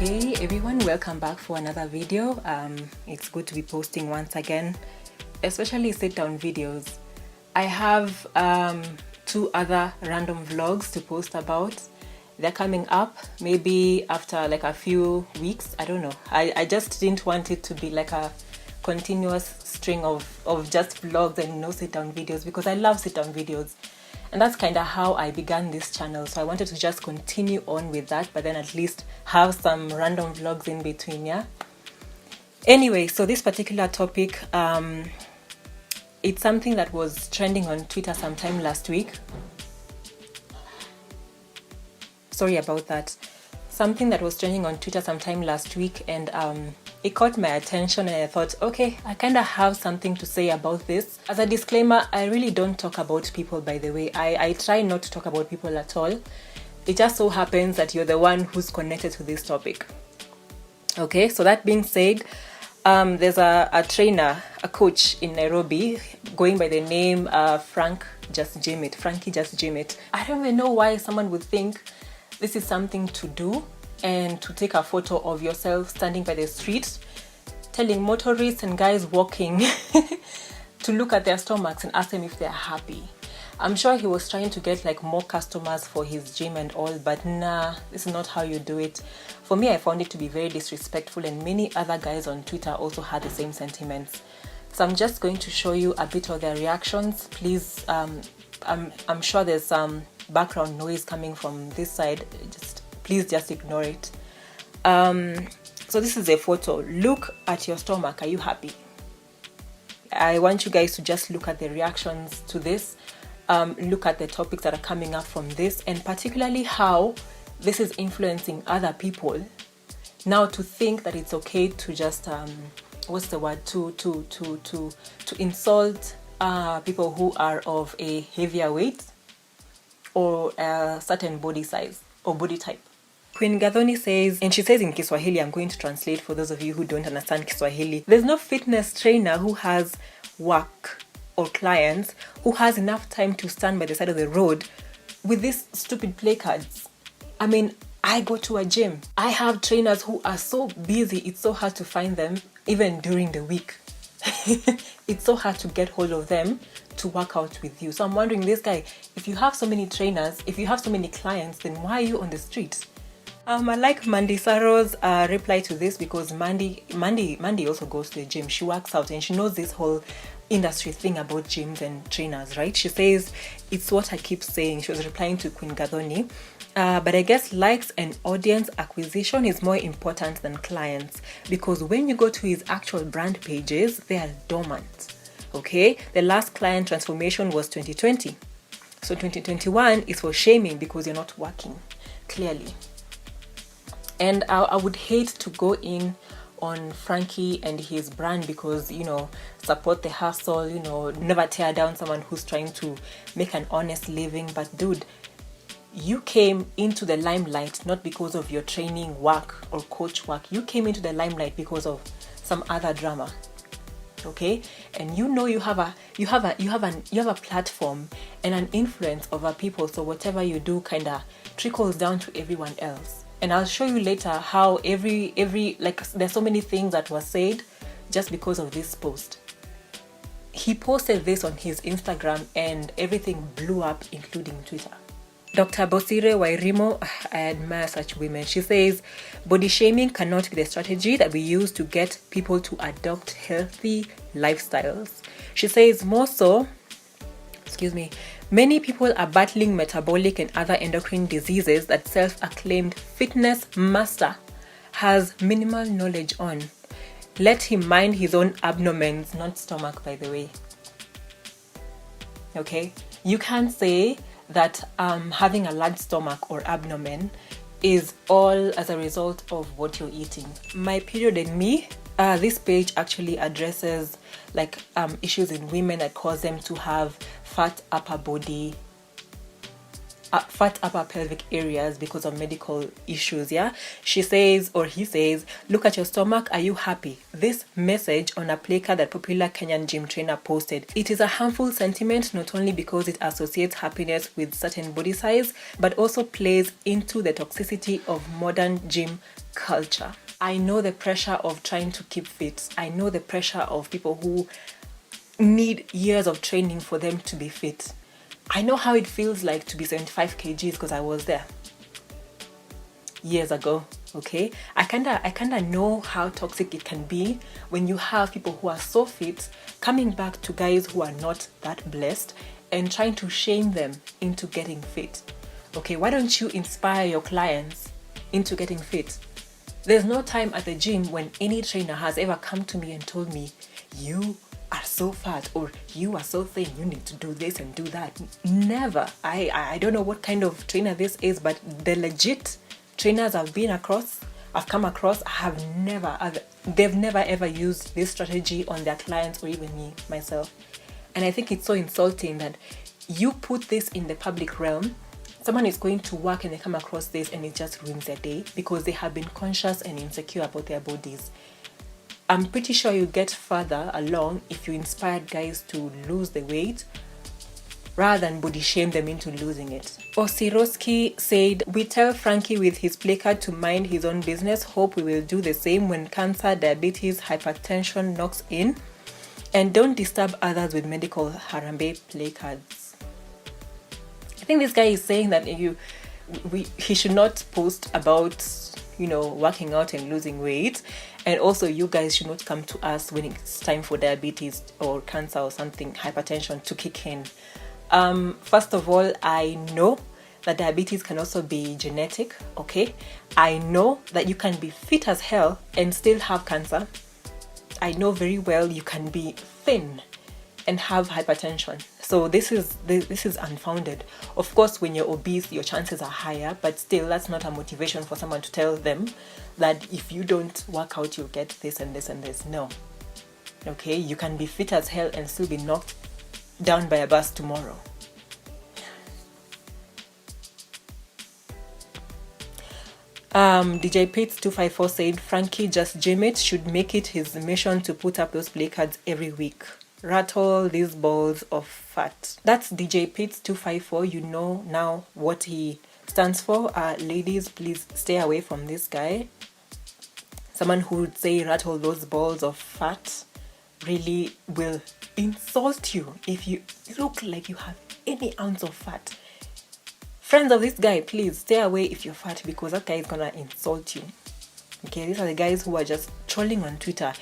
Hey everyone, welcome back for another video. It's good to be posting once again, especially sit down videos. I have 2 other random vlogs to post about. They're coming up maybe after like a few weeks. I don't know. I just didn't want it to be like a continuous string of just vlogs and no sit down videos, because I love sit down videos. And that's kind of how I began this channel. So I wanted to just continue on with that, but then at least have some random vlogs in between, yeah? Anyway, so this particular topic, it's something that was trending on Twitter sometime last week. Sorry about that. Something that was trending on Twitter sometime last week, and it caught my attention, and I thought, okay, I kind of have something to say about this. As a disclaimer, I really don't talk about people, by the way. I try not to talk about people at all. It just so happens that you're the one who's connected to this topic. Okay, so that being said, there's a trainer, a coach in Nairobi, going by the name Frankie Just Gym It. Frankie Just Gym It. I don't even know why someone would think this is something to do, and to take a photo of yourself standing by the street telling motorists and guys walking to look at their stomachs and ask them if they're happy. I'm sure he was trying to get like more customers for his gym and all, but nah, this is not how you do it. For me, I found it to be very disrespectful, and many other guys on Twitter also had the same sentiments. So I'm just going to show you a bit of their reactions. Please, I'm sure there's some background noise coming from this side. Please just ignore it. So this is a photo. Look at your stomach. Are you happy? I want you guys to just look at the reactions to this. Look at the topics that are coming up from this, and particularly how this is influencing other people now to think that it's okay to just what's the word, to insult people who are of a heavier weight or a certain body size or body type. Queen Gathoni says, and she says in Kiswahili, I'm going to translate for those of you who don't understand Kiswahili. There's no fitness trainer who has work or clients who has enough time to stand by the side of the road with these stupid placards. I mean, I go to a gym. I have trainers who are so busy, it's so hard to find them even during the week. It's so hard to get hold of them to work out with you. So I'm wondering, this guy, if you have so many trainers, if you have so many clients, then why are you on the street? I like Mandy Sarro's reply to this, because Mandy also goes to the gym. She works out and she knows this whole industry thing about gyms and trainers, right? She says, it's what I keep saying. She was replying to Queen Gathoni. But I guess likes and audience acquisition is more important than clients, because when you go to his actual brand pages, they are dormant. Okay? The last client transformation was 2020. So 2021 is for shaming because you're not working, clearly. And I would hate to go in on Frankie and his brand because, you know, support the hustle, you know, never tear down someone who's trying to make an honest living. But dude, you came into the limelight not because of your training work or coach work. You came into the limelight because of some other drama. Okay? And you know you have a platform and an influence over people, so whatever you do kind of trickles down to everyone else. And I'll show you later how every like there's so many things that were said just because of this post. He posted this on his Instagram and everything blew up, including Twitter. Dr. Bosire Wairimo, I admire such women. She says, body shaming cannot be the strategy that we use to get people to adopt healthy lifestyles. She says, many people are battling metabolic and other endocrine diseases that self-acclaimed fitness master has minimal knowledge on. Let him mind his own abdomens, not stomach, by the way. Okay? You can't say that having a large stomach or abdomen is all as a result of what you're eating. My Period and Me, this page actually addresses like issues in women that cause them to have fat upper body fat upper pelvic areas because of medical issues. Yeah, she says, or he says, look at your stomach, are you happy? This message on a placard that popular Kenyan gym trainer posted. It is a harmful sentiment, not only because it associates happiness with certain body size, but also plays into the toxicity of modern gym culture. I know the pressure of trying to keep fit. I know the pressure of people who need years of training for them to be fit. I know how it feels like to be 75 kgs because I was there years ago. Okay, I kinda know how toxic it can be when you have people who are so fit coming back to guys who are not that blessed and trying to shame them into getting fit. Okay, why don't you inspire your clients into getting fit? There's no time at the gym when any trainer has ever come to me and told me, you are so fat, or you are so thin, you need to do this and do that. Never. I don't know what kind of trainer this is, but the legit trainers I've come across they've never ever used this strategy on their clients or even me, myself. And I think it's so insulting that you put this in the public realm. Someone is going to work and they come across this and it just ruins their day because they have been conscious and insecure about their bodies. I'm pretty sure you get further along if you inspired guys to lose the weight rather than body shame them into losing it. Ostroski said, we tell Frankie with his placard to mind his own business. Hope we will do the same when cancer, diabetes, hypertension knocks in. And don't disturb others with medical Harambe placards. I think this guy is saying that he should not post about, working out and losing weight. And also, you guys should not come to us when it's time for diabetes or cancer or something, hypertension to kick in. First of all, I know that diabetes can also be genetic, okay? I know that you can be fit as hell and still have cancer. I know very well you can be thin and have hypertension. So this is unfounded. Of course, when you're obese, your chances are higher, but still, that's not a motivation for someone to tell them that if you don't work out, you'll get this and this and this. No. Okay, you can be fit as hell and still be knocked down by a bus tomorrow. DJ Pitts 254 said, Frankie Just Gym It should make it his mission to put up those placards every week. Rattle these balls of fat. That's DJ Pitts 254. You know now what he stands for. Ladies, please stay away from this guy. Someone who would say rattle those balls of fat really will insult you if you look like you have any ounce of fat. Friends of this guy, please stay away if you're fat, because that guy is gonna insult you. Okay, these are the guys who are just trolling on Twitter.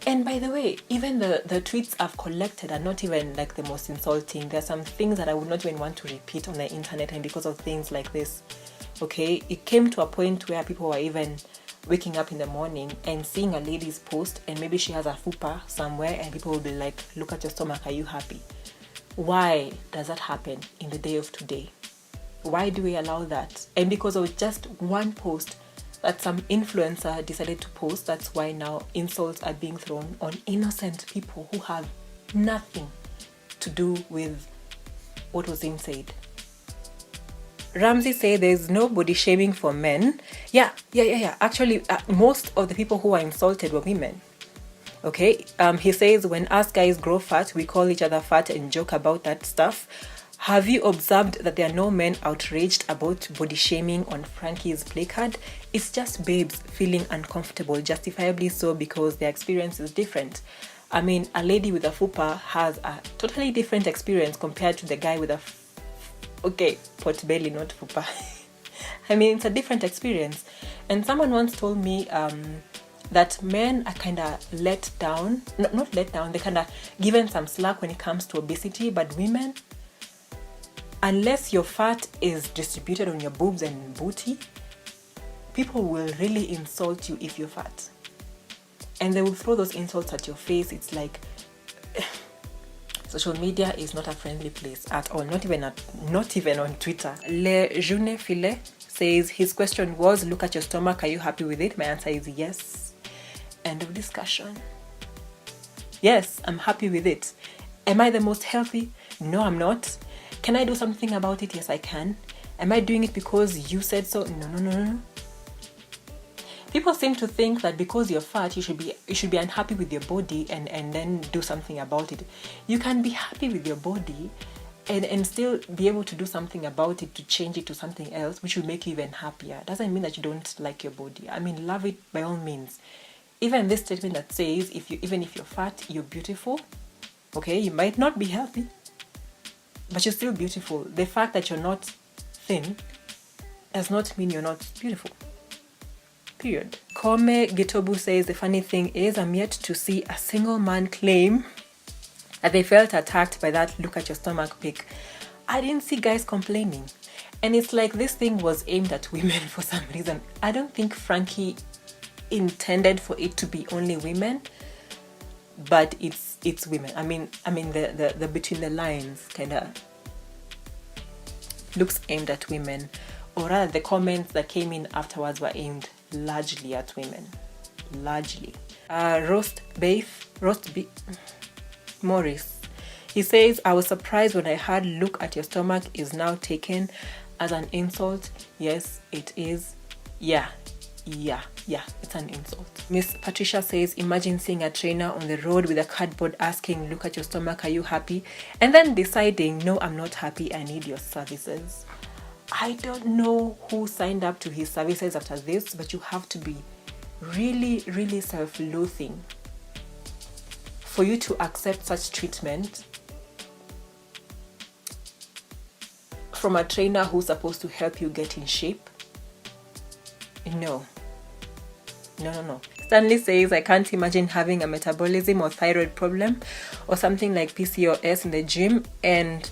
And by the way, even the tweets I've collected are not even like the most insulting. There are some things that I would not even want to repeat on the internet, and because of things like this. Okay, it came to a point where people were even waking up in the morning and seeing a lady's post, and maybe she has a fupa somewhere, and people will be like, look at your stomach, are you happy? Why does that happen in the day of today? Why do we allow that? And because of just one post that some influencer decided to post, that's why now insults are being thrown on innocent people who have nothing to do with what was being said. Ramsey said there's no body shaming for men. Yeah. Actually, most of the people who are insulted were women. Okay, he says when us guys grow fat, we call each other fat and joke about that stuff. Have you observed that there are no men outraged about body shaming on Frankie's placard? It's just babes feeling uncomfortable, justifiably so, because their experience is different. I mean, a lady with a fupa has a totally different experience compared to the guy with a pot belly, not fupa. I mean, it's a different experience. And someone once told me that men are kind of let down, not let down, they're kind of given some slack when it comes to obesity, but women, unless your fat is distributed on your boobs and booty, people will really insult you if you're fat. And they will throw those insults at your face. It's like social media is not a friendly place at all, not even on Twitter. Le Jeune Filet says his question was, look at your stomach, are you happy with it? My answer is yes. End of discussion. Yes, I'm happy with it. Am I the most healthy? No, I'm not. Can I do something about it? Yes, I can. Am I doing it because you said so? No. People seem to think that because you're fat, you should be unhappy with your body and then do something about it. You can be happy with your body and still be able to do something about it, to change it to something else, which will make you even happier. Doesn't mean that you don't like your body. I mean, love it by all means. Even this statement that says, even if you're fat, you're beautiful. Okay, you might not be healthy, but you're still beautiful. The fact that you're not thin does not mean you're not beautiful. Period. Kome Gitobu says, the funny thing is, I'm yet to see a single man claim that they felt attacked by that look at your stomach pic. I didn't see guys complaining. And it's like this thing was aimed at women for some reason. I don't think Frankie intended for it to be only women, but it's women. I mean the between the lines kind of looks aimed at women, or rather the comments that came in afterwards were aimed largely at women. Largely. Roast beef Morris. He says, I was surprised when I heard look at your stomach is now taken as an insult. Yes, it is. Yeah, it's an insult. Miss Patricia says, imagine seeing a trainer on the road with a cardboard asking, look at your stomach, are you happy? And then deciding, no, I'm not happy, I need your services. I don't know who signed up to his services after this, but you have to be really, really self-loathing for you to accept such treatment from a trainer who's supposed to help you get in shape. No. Stanley says, I can't imagine having a metabolism or thyroid problem or something like PCOS in the gym, and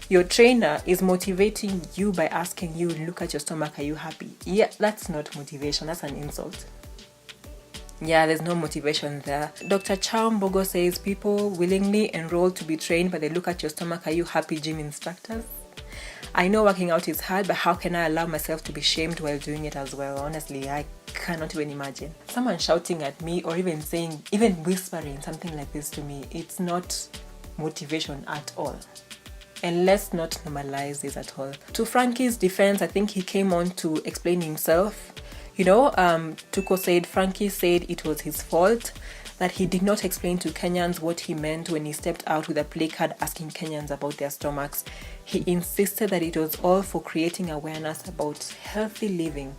your trainer is motivating you by asking you, look at your stomach, are you happy? Yeah, that's not motivation, that's an insult. Yeah, there's no motivation there. Dr. Chaumbogo says, people willingly enroll to be trained, but they look at your stomach, are you happy, gym instructors? I know working out is hard, but how can I allow myself to be shamed while doing it as well? Honestly, I cannot even imagine. Someone shouting at me or even whispering something like this to me, it's not motivation at all. And let's not normalize this at all. To Frankie's defense, I think he came on to explain himself. Tuko said, Frankie said it was his fault, that he did not explain to Kenyans what he meant when he stepped out with a placard asking Kenyans about their stomachs. He insisted that it was all for creating awareness about healthy living.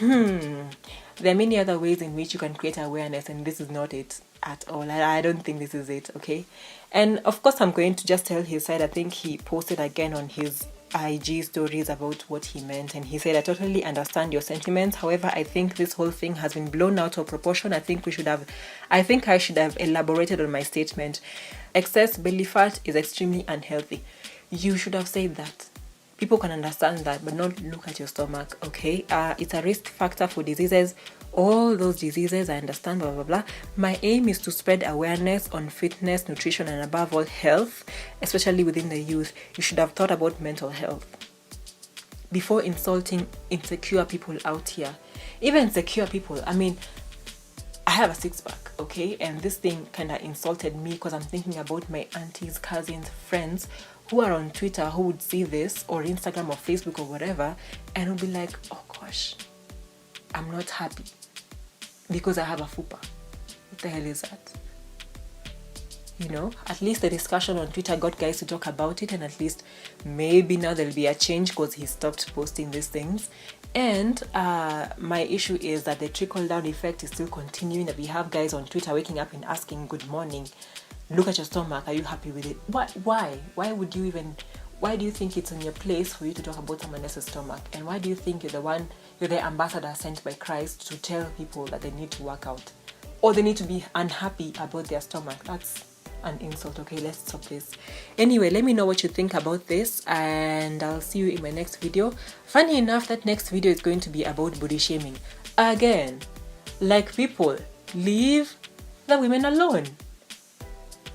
There are many other ways in which you can create awareness, and this is not it at all. I don't think this is it, okay? And of course, I'm going to just tell his side. I think he posted again on his IG stories about what he meant, and he said, I totally understand your sentiments. However, I think this whole thing has been blown out of proportion. I think I should have elaborated on my statement. Excess belly fat is extremely unhealthy. You should have said that. People can understand that, but not look at your stomach, okay? It's a risk factor for diseases. All those diseases, I understand, blah, blah, blah. My aim is to spread awareness on fitness, nutrition, and above all, health, especially within the youth. You should have thought about mental health before insulting insecure people out here. Even secure people. I mean, I have a six-pack, okay? And this thing kind of insulted me because I'm thinking about my aunties, cousins, friends who are on Twitter who would see this, or Instagram or Facebook or whatever, and would be like, oh gosh, I'm not happy because I have a fupa. What the hell is that? At least the discussion on Twitter got guys to talk about it, and at least maybe now there'll be a change because he stopped posting these things. And my issue is that the trickle-down effect is still continuing, that we have guys on Twitter waking up and asking, good morning, look at your stomach, are you happy with it? Why do you think it's in your place for you to talk about someone else's stomach? And why do you think you're the ambassador sent by Christ to tell people that they need to work out or they need to be unhappy about their stomach? That's an insult. Okay, let's stop this. Anyway, let me know what you think about this, and I'll see you in my next video. Funny enough, that next video is going to be about body shaming again. Like, people, leave the women alone.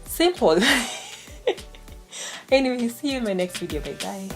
Simple. Anyway, see you in my next video. Bye bye.